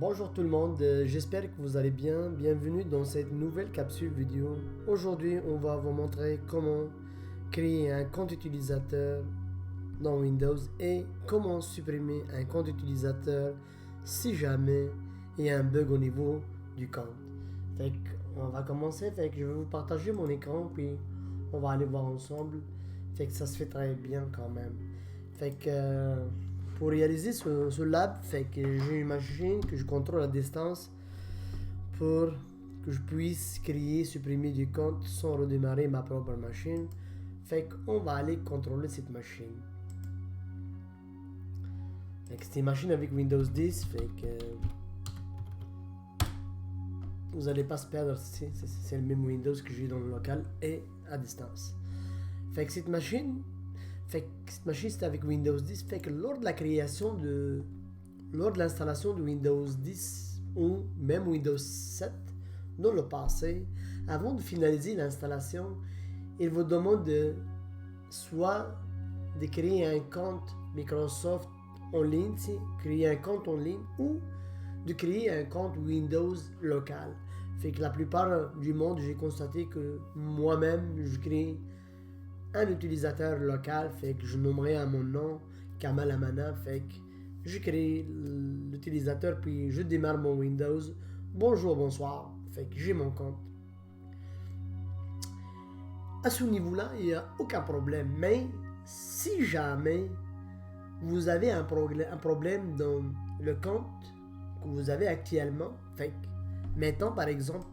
Bonjour tout le monde, j'espère que vous allez bien. Bienvenue dans cette nouvelle capsule vidéo. Aujourd'hui, on va vous montrer comment créer un compte utilisateur dans Windows et comment supprimer un compte utilisateur si jamais il y a un bug au niveau du compte. Fait on va commencer, je vais vous partager mon écran puis on va aller voir ensemble. Ça se fait très bien quand même. Pour réaliser ce lab, j'ai une machine que je contrôle à distance pour que je puisse créer, supprimer du compte sans redémarrer ma propre machine. On va aller contrôler cette machine. C'est une machine avec Windows 10, vous n'allez pas se perdre, c'est le même Windows que j'ai dans le local et à distance. Cette machine c'est avec Windows 10, lors de la création lors de l'installation de Windows 10 ou même Windows 7 dans le passé, avant de finaliser l'installation, il vous demande soit de créer un compte Microsoft en ligne, créer un compte en ligne, ou de créer un compte Windows local. La plupart du monde, j'ai constaté que moi-même, je crée un utilisateur local, je nommerai à mon nom Kamal Amana, je crée l'utilisateur puis je démarre mon Windows. Bonjour, bonsoir, j'ai mon compte. À ce niveau-là, il n'y a aucun problème, mais si jamais vous avez un problème dans le compte que vous avez actuellement, maintenant par exemple,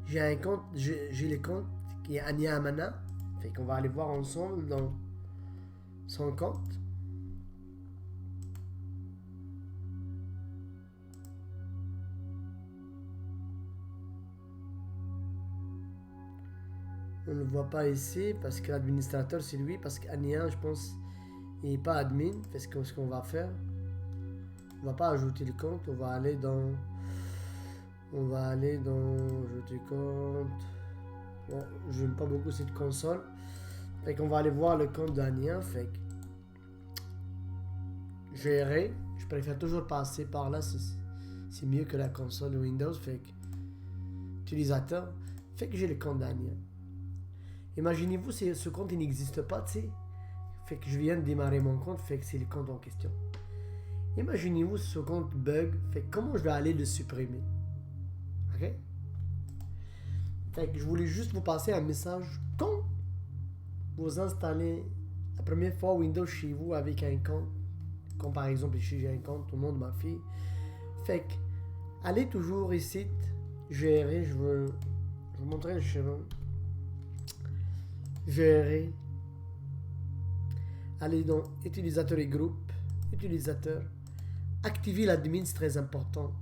j'ai le compte qui est Ania Amana. On va aller voir ensemble dans son compte. On ne le voit pas ici parce que l'administrateur c'est lui, parce qu'Ania je pense il n'est pas admin. Ce qu'on va faire, on va pas ajouter le compte, on va aller dans ajouter compte. Bon, je n'aime pas beaucoup cette console. On va aller voir le compte d'Ania. Gérer. Je préfère toujours passer par là. C'est mieux que la console de Windows. Utilisateur. Que j'ai le compte d'Ania. Imaginez-vous si ce compte il n'existe pas, tu sais. Que je viens de démarrer mon compte. Que c'est le compte en question. Imaginez-vous si ce compte bug. Comment je vais aller le supprimer. Ok? Je voulais juste vous passer un message. Quand vous installez la première fois Windows chez vous avec un compte, comme par exemple ici j'ai un compte au nom de ma fille, allez toujours ici, gérer, je vais vous montrer le chemin, gérer, allez dans utilisateur et groupe, utilisateur, activer l'admin, c'est très important.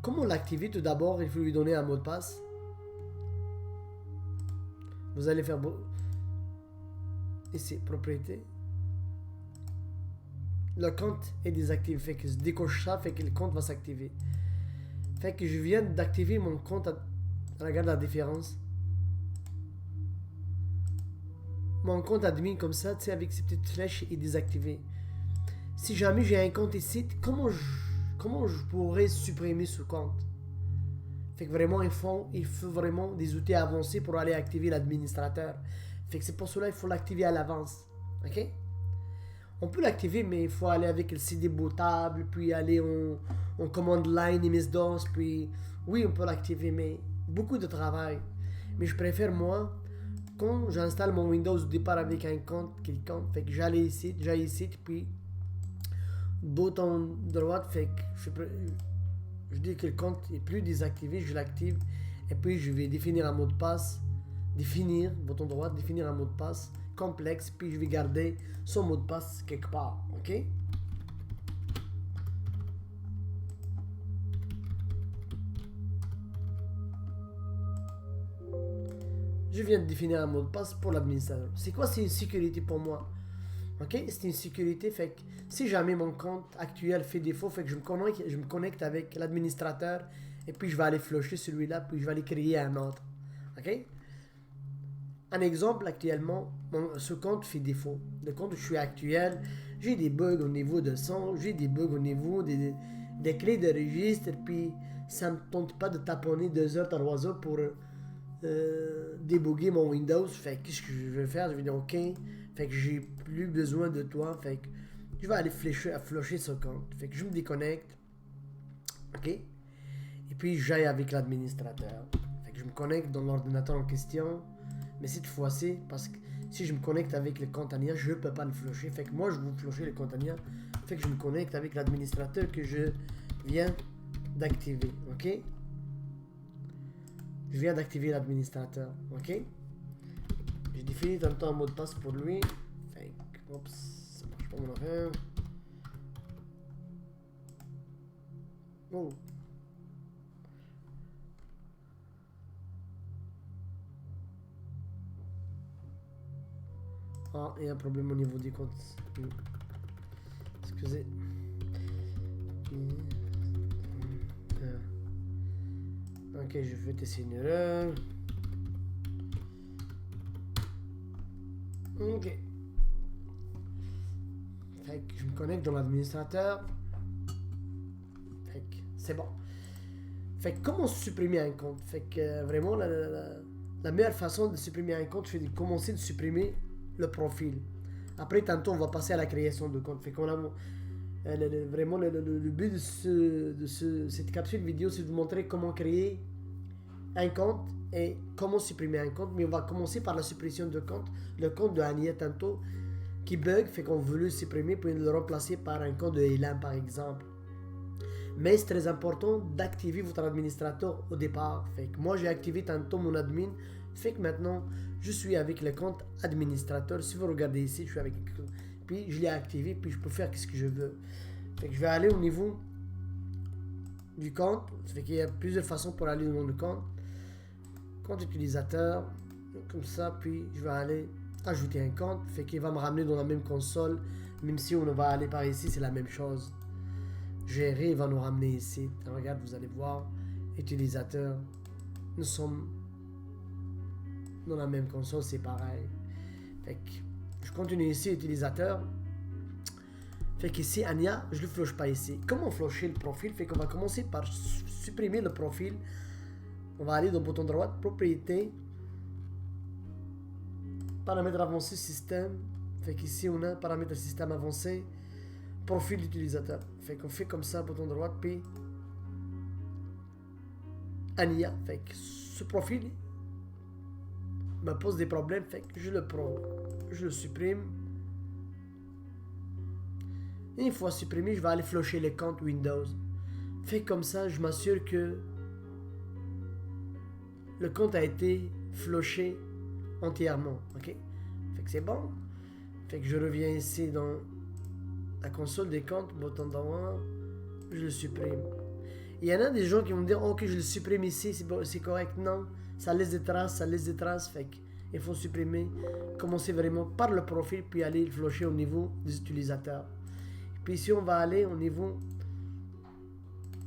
Comment l'activer? Tout d'abord, il faut lui donner un mot de passe. Vous allez faire ici, propriété. Le compte est désactivé. Que je décoche ça, que le compte va s'activer. Que je viens d'activer mon compte. Regarde la différence. Mon compte admin comme ça, tu sais, avec ces petites flèches, est désactivé. Si jamais j'ai un compte ici, comment je pourrais supprimer ce compte? Vraiment, il faut vraiment des outils avancés pour aller activer l'administrateur. C'est pour cela qu'il faut l'activer à l'avance. Ok? On peut l'activer, mais il faut aller avec le CD bootable, puis aller en commande line et MS-DOS, puis oui, on peut l'activer, mais beaucoup de travail. Mais je préfère, moi, quand j'installe mon Windows au départ avec un compte quelconque, que j'allais ici, puis bouton droit, je dis que le compte est plus désactivé, je l'active et puis je vais définir un mot de passe, bouton droit, définir un mot de passe complexe, puis je vais garder son mot de passe quelque part, ok? Je viens de définir un mot de passe pour l'administrateur. C'est quoi? C'est une sécurité pour moi. Ok? C'est une sécurité, si jamais mon compte actuel fait défaut, je me connecte avec l'administrateur et puis je vais aller flusher celui-là, puis je vais aller créer un autre. Ok? Un exemple, actuellement, ce compte fait défaut. Le compte où je suis actuel, j'ai des bugs au niveau de son, j'ai des bugs au niveau des clés de registre, puis ça me tente pas de taponner 2 heures, 3 heures pour débugger mon Windows. Fait que qu'est-ce que je vais faire? Je vais dire OK. Fait que j'ai plus besoin de toi. Fait que je vais aller flusher ce compte. Fait que je me déconnecte. OK? Et puis j'aille avec l'administrateur. Fait que je me connecte dans l'ordinateur en question. Mais cette fois-ci, parce que si je me connecte avec le compte Ania, je ne peux pas le flusher. Fait que moi, je veux flusher le compte Ania. Fait que je me connecte avec l'administrateur que je viens d'activer. OK? Je viens d'activer l'administrateur. OK? J'ai défini en même temps un mot de passe pour lui. Fait que, oups, ça marche pas mon affaire. Oh. Ah, il y a un problème au niveau des comptes. Excusez. Ok, je fais tester une erreur. Ok. Fait que je me connecte dans l'administrateur. Fait que c'est bon. Fait que comment supprimer un compte? Fait que vraiment la meilleure façon de supprimer un compte, c'est de commencer de supprimer le profil. Après, tantôt, on va passer à la création de compte. Fait qu'on a vraiment le but de cette capsule vidéo, c'est de vous montrer comment créer un compte et comment supprimer un compte. Mais on va commencer par la suppression de compte. Le compte de Ania tantôt qui bug, fait qu'on veut le supprimer pour le remplacer par un compte de Elan par exemple. Mais c'est très important d'activer votre administrateur au départ. Fait que moi j'ai activé tantôt mon admin. Fait que maintenant je suis avec le compte administrateur. Si vous regardez ici, je suis avec. Puis je l'ai activé, puis je peux faire ce que je veux. Fait que je vais aller au niveau du compte. Ça fait qu'il y a plusieurs façons pour aller au nom du compte. Compte utilisateur, comme ça, puis je vais aller ajouter un compte. Fait qu'il va me ramener dans la même console. Même si on va aller par ici, c'est la même chose. Gérer, il va nous ramener ici. Regarde, vous allez voir. Utilisateur. Nous sommes dans la même console, c'est pareil. Fait que je continue ici, utilisateur. Fait qu'ici, Ania, je ne le flush pas ici. Comment flusher le profil? Fait qu'on va commencer par supprimer le profil. On va aller dans le bouton droit, propriété. Paramètres avancés, système. Fait qu'ici, on a paramètres système avancé. Profil d'utilisateur. Fait qu'on fait comme ça, bouton droit, puis Ania. Fait que ce profil me pose des problèmes, fait que je le prends, je le supprime. Et une fois supprimé, je vais aller flusher les comptes Windows. Fait comme ça, je m'assure que le compte a été flushé entièrement. Ok? Fait que c'est bon. Fait que je reviens ici dans la console des comptes, bouton droit, je le supprime. Il y en a des gens qui vont me dire, ok, je le supprime ici, c'est correct. Non, ça laisse des traces, fait qu'il faut supprimer. Commencer vraiment par le profil, puis aller le flusher au niveau des utilisateurs. Puis ici, on va aller au niveau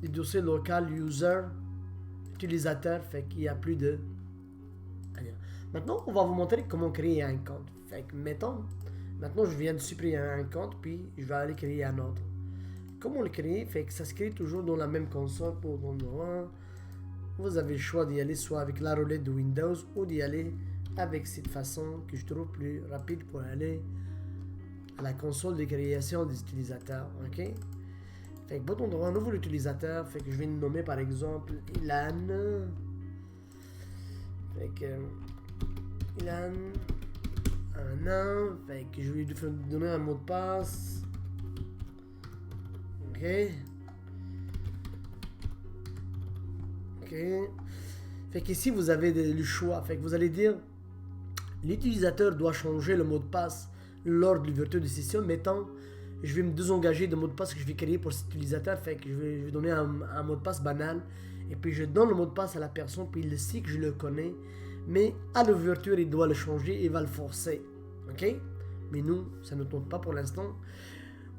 du dossier local user, utilisateur, fait qu'il n'y a plus de... Maintenant, on va vous montrer comment créer un compte. Fait que, mettons, maintenant, je viens de supprimer un compte, puis je vais aller créer un autre. Comment le créer? Fait que ça se crée toujours dans la même console pour vous avez le choix d'y aller soit avec la roulette de Windows ou d'y aller avec cette façon que je trouve plus rapide pour aller à la console de création des utilisateurs. Ok? Fait que bouton droit, nouveau l'utilisateur. Fait que je vais le nommer par exemple Ilan. Fait que Ilan. Un an. Fait que je vais lui donner un mot de passe. Ok. Ok. Fait qu'ici vous avez le choix. Fait que vous allez dire l'utilisateur doit changer le mot de passe lors de l'ouverture de session. Mettons, je vais me désengager de mot de passe que je vais créer pour cet utilisateur. Fait que je vais donner un mot de passe banal. Et puis je donne le mot de passe à la personne. Puis il sait que je le connais. Mais à l'ouverture, il doit le changer. Il va le forcer. Ok? Mais nous, ça ne tente pas pour l'instant.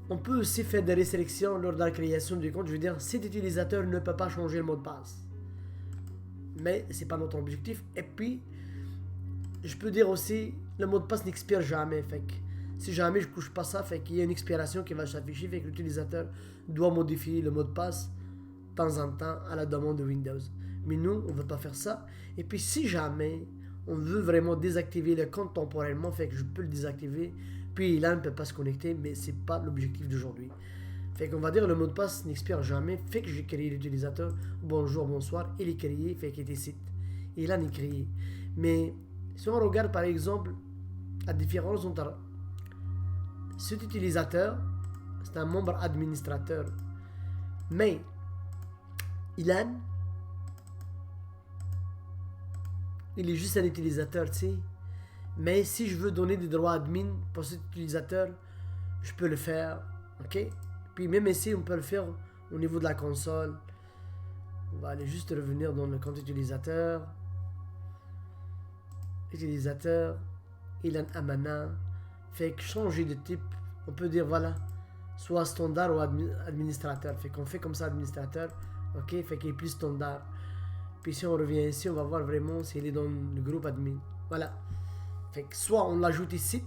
On peut aussi faire des restrictions lors de la création du compte. Je veux dire, cet utilisateur ne peut pas changer le mot de passe. Mais c'est pas notre objectif. Et puis, je peux dire aussi, le mot de passe n'expire jamais. Fait que Si jamais je couche pas ça, fait qu'il y a une expiration qui va s'afficher, fait que l'utilisateur doit modifier le mot de passe de temps en temps à la demande de Windows. Mais nous, on ne veut pas faire ça. Et puis si jamais on veut vraiment désactiver le compte temporairement, fait que je peux le désactiver, puis Ilan ne peut pas se connecter, mais c'est pas l'objectif d'aujourd'hui. Fait qu'on va dire le mot de passe n'expire jamais, fait que j'ai créé l'utilisateur, bonjour, bonsoir, il est créé, fait qu'il est ici. Ilan est créé. Mais si on regarde par exemple la différence entre cet utilisateur, c'est un membre administrateur, mais Ilan, il est juste un utilisateur, tu sais. Mais si je veux donner des droits admin pour cet utilisateur, je peux le faire, ok? Puis même ici, on peut le faire au niveau de la console. On va aller juste revenir dans le compte utilisateur. Utilisateur, Ilan Amana. Fait que changer de type, on peut dire voilà, soit standard ou administrateur. Fait qu'on fait comme ça administrateur, ok? Fait qu'il est plus standard. Puis si on revient ici, on va voir vraiment s'il est dans le groupe admin. Voilà. Fait que soit on l'ajoute ici,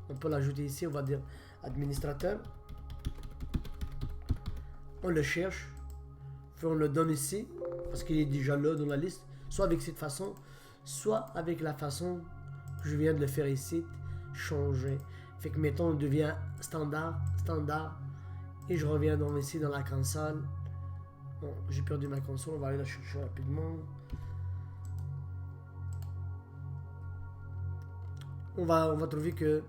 on peut l'ajouter ici, on va dire administrateur. On le cherche, puis on le donne ici, parce qu'il est déjà là dans la liste, soit avec cette façon, soit avec la façon que je viens de le faire ici, changer. Fait que mettons, on devient standard, et je reviens donc ici dans la console. Bon, j'ai perdu ma console, on va aller la chercher rapidement. On va trouver que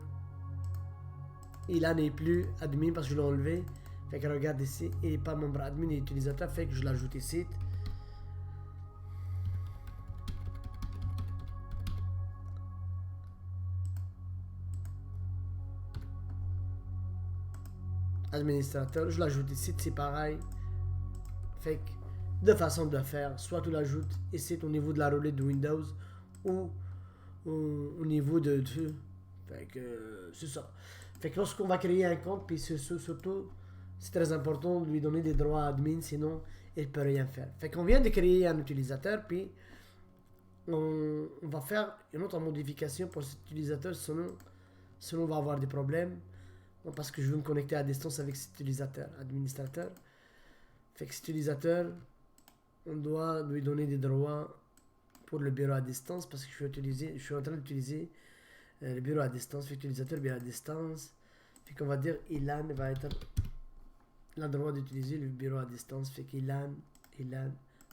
Ilan n'est plus admin parce que je l'ai enlevé. Fait que regarde ici, il n'est pas membre admin et utilisateur, fait que je l'ajoute ici. Administrateur, je l'ajoute ici, c'est pareil. Fait que deux façons de le faire, soit tu l'ajoutes ici au niveau de la roulette de Windows ou au niveau de. Fait que c'est ça. Fait que lorsqu'on va créer un compte, puis surtout, c'est très important de lui donner des droits admin, sinon il ne peut rien faire. Fait qu'on vient de créer un utilisateur, puis on va faire une autre modification pour cet utilisateur, sinon on va avoir des problèmes. Bon, parce que je veux me connecter à distance avec cet utilisateur, administrateur. Fait que cet utilisateur, on doit lui donner des droits pour le bureau à distance, parce que je suis en train d'utiliser le bureau à distance, fait utilisateur bureau à distance. Fait qu'on va dire Ilan va être le droit d'utiliser le bureau à distance. Fait qu'Ilan,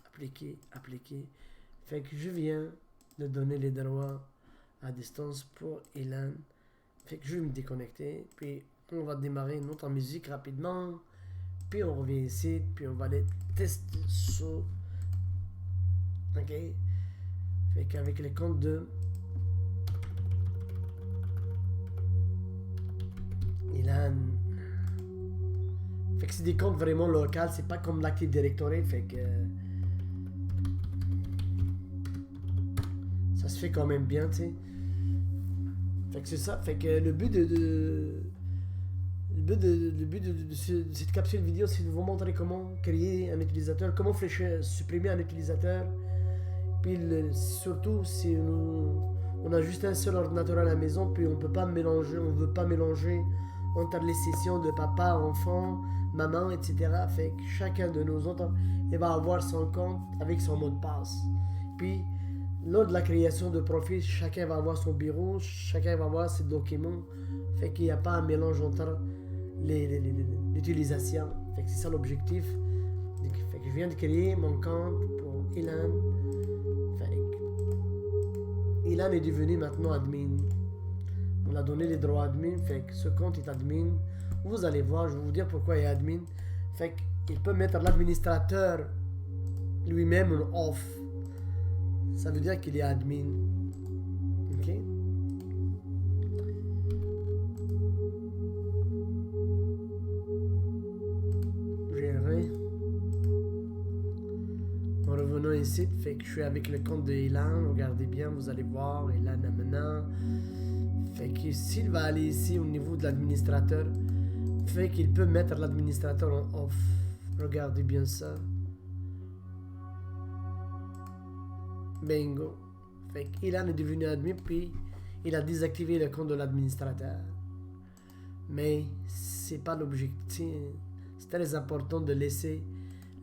appliquer. Fait que je viens de donner les droits à distance pour Ilan. Fait que je vais me déconnecter. Puis on va démarrer une autre musique rapidement. Puis on revient ici. Puis on va aller tester ça. Ok. Fait qu'avec les comptes de Ilan. Fait que c'est des comptes vraiment locaux, c'est pas comme l'Active Directory, fait que ça se fait quand même bien, tu sais. Fait que c'est ça, fait que le but de cette capsule vidéo, c'est de vous montrer comment créer un utilisateur, comment supprimer un utilisateur, puis surtout si on a juste un seul ordinateur à la maison, puis on peut pas mélanger, on veut pas mélanger entre les sessions de papa, enfant, maman, etc. Fait que chacun de nous autres, il va avoir son compte avec son mot de passe. Puis, lors de la création de profil, chacun va avoir son bureau, chacun va avoir ses documents. Fait qu'il n'y a pas un mélange entre l'utilisation. Fait que c'est ça l'objectif. Fait que je viens de créer mon compte pour Ilan. Fait que Ilan est devenu maintenant admin. On a donné les droits admin, fait que ce compte est admin. Vous allez voir, je vais vous dire pourquoi il est admin. Fait qu'il peut mettre l'administrateur lui-même en off. Ça veut dire qu'il est admin. Ok? Gérer. En revenant ici, fait que je suis avec le compte de Ilan. Regardez bien, vous allez voir, Ilan maintenant. Fait que s'il va aller ici au niveau de l'administrateur, fait qu'il peut mettre l'administrateur en off. Regardez bien ça. Bingo. Fait qu'il est devenu admin, puis il a désactivé le compte de l'administrateur. mais c'est pas l'objectif. C'est très important de laisser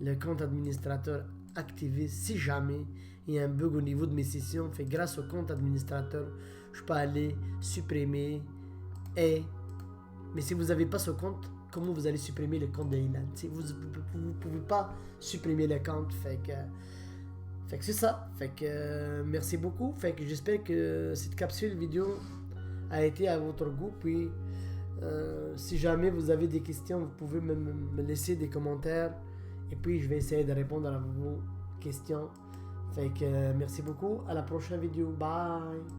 le compte administrateur activé si jamais il y a un bug au niveau de mes sessions. Fait grâce au compte administrateur, je peux aller supprimer et mais si vous n'avez pas ce compte, comment vous allez supprimer le compte de Ilan? Vous ne pouvez pas supprimer le compte. Fait que c'est ça. Fait que merci beaucoup. Fait que j'espère que cette capsule vidéo a été à votre goût. Puis si jamais vous avez des questions, vous pouvez me laisser des commentaires. Et puis je vais essayer de répondre à vos questions. Fait que merci beaucoup. À la prochaine vidéo. Bye.